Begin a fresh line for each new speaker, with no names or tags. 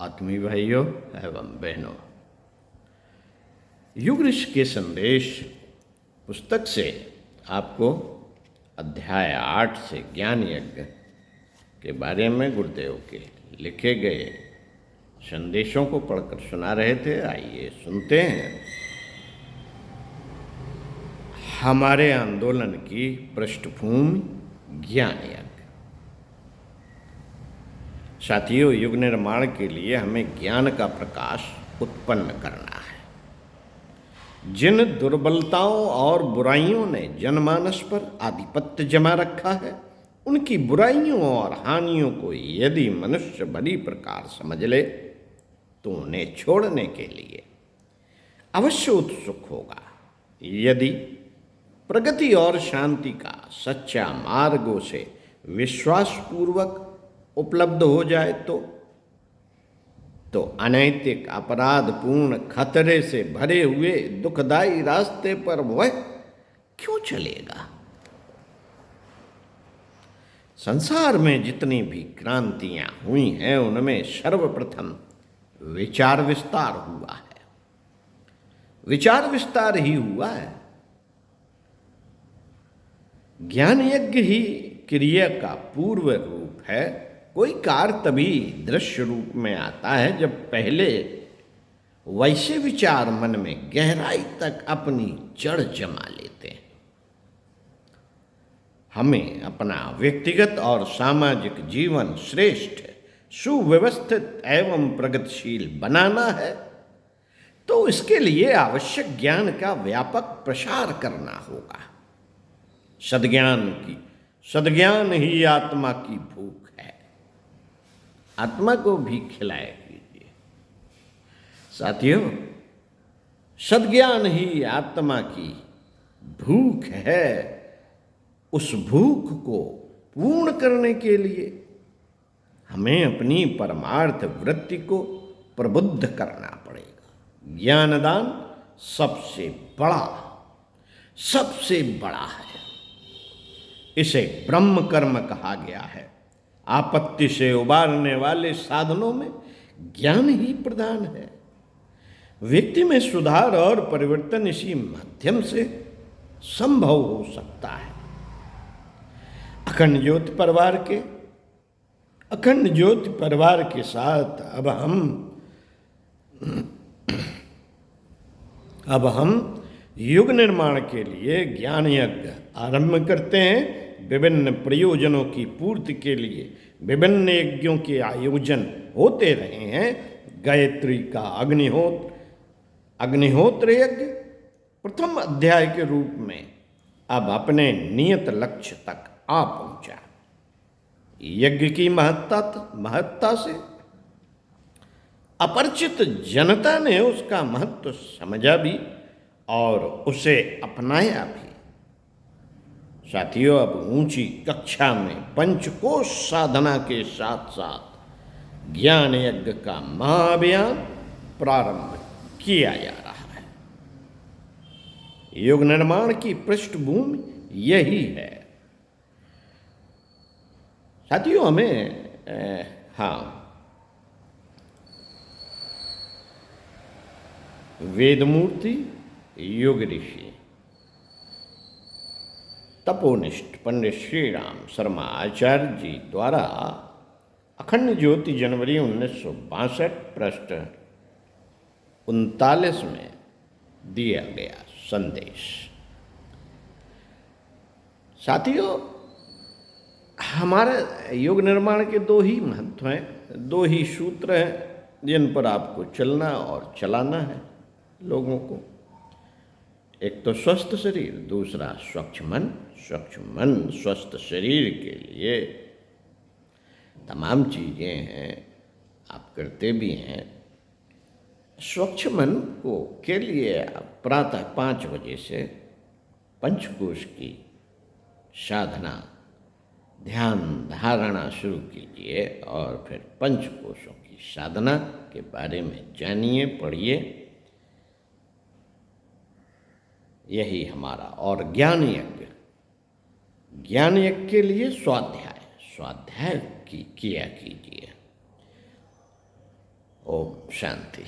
आत्मीय भाइयों एवं बहनों, युग ऋषि के संदेश पुस्तक से आपको अध्याय 8 से ज्ञान यज्ञ के बारे में गुरुदेव के लिखे गए संदेशों को पढ़कर सुना रहे थे। आइए सुनते हैं हमारे आंदोलन की पृष्ठभूमि ज्ञान यज्ञ। साथियों, युग निर्माण के लिए हमें ज्ञान का प्रकाश उत्पन्न करना है। जिन दुर्बलताओं और बुराइयों ने जनमानस पर आधिपत्य जमा रखा है, उनकी बुराइयों और हानियों को यदि मनुष्य भली प्रकार समझ ले तो उन्हें छोड़ने के लिए अवश्य उत्सुक होगा। यदि प्रगति और शांति का सच्चा मार्ग उसे विश्वासपूर्वक उपलब्ध हो जाए तो अनैतिक अपराधपूर्ण खतरे से भरे हुए दुखदायी रास्ते पर वह क्यों चलेगा। संसार में जितनी भी क्रांतियां हुई हैं, उनमें सर्वप्रथम विचार विस्तार हुआ है। विचार विस्तार ही हुआ है। ज्ञान यज्ञ ही क्रिया का पूर्व रूप है। कोई कार्य तभी दृश्य रूप में आता है जब पहले वैसे विचार मन में गहराई तक अपनी जड़ जमा लेते हैं। हमें अपना व्यक्तिगत और सामाजिक जीवन श्रेष्ठ, सुव्यवस्थित एवं प्रगतिशील बनाना है तो इसके लिए आवश्यक ज्ञान का व्यापक प्रसार करना होगा। सद्ज्ञान ही आत्मा की भूख है। आत्मा को भी खिलाया कीजिए। साथियों, सद्ज्ञान ही आत्मा की भूख है। उस भूख को पूर्ण करने के लिए हमें अपनी परमार्थ वृत्ति को प्रबुद्ध करना पड़ेगा। ज्ञानदान सबसे बड़ा है। इसे ब्रह्म कर्म कहा गया है। आपत्ति से उबारने वाले साधनों में ज्ञान ही प्रधान है। व्यक्ति में सुधार और परिवर्तन इसी माध्यम से संभव हो सकता है। अखंड ज्योति परिवार के साथ अब हम युग निर्माण के लिए ज्ञान यज्ञ आरंभ करते हैं। विभिन्न प्रयोजनों की पूर्ति के लिए विभिन्न यज्ञों के आयोजन होते रहे हैं। गायत्री का अग्निहोत्र यज्ञ प्रथम अध्याय के रूप में अब अपने नियत लक्ष्य तक आ पहुंचा। यज्ञ की महत्ता से अपरिचित जनता ने उसका महत्व समझा भी और उसे अपनाया भी। साथियों, अब ऊंची कक्षा में पंचकोश साधना के साथ साथ ज्ञान यज्ञ का महाअभियान प्रारंभ किया जा रहा है। युग निर्माण की पृष्ठभूमि यही है। साथियों, हमें वेदमूर्ति, युग ऋषि, तपोनिष्ठ पंडित श्री राम शर्मा आचार्य जी द्वारा अखंड ज्योति जनवरी 1962 पृष्ठ 39 में दिया गया संदेश। साथियों, हमारे युग निर्माण के दो ही महत्व हैं, दो ही सूत्र हैं जिन पर आपको चलना और चलाना है लोगों को। एक तो स्वस्थ शरीर, दूसरा स्वच्छ मन। स्वस्थ शरीर के लिए तमाम चीज़ें हैं, आप करते भी हैं। स्वच्छ मन के लिए आप प्रातः 5 बजे से पंचकोश की साधना, ध्यान धारणा शुरू कीजिए और फिर पंचकोशों की साधना के बारे में जानिए, पढ़िए। यही हमारा। और ज्ञान यज्ञ के लिए स्वाध्याय किया कीजिए। ओम शांति।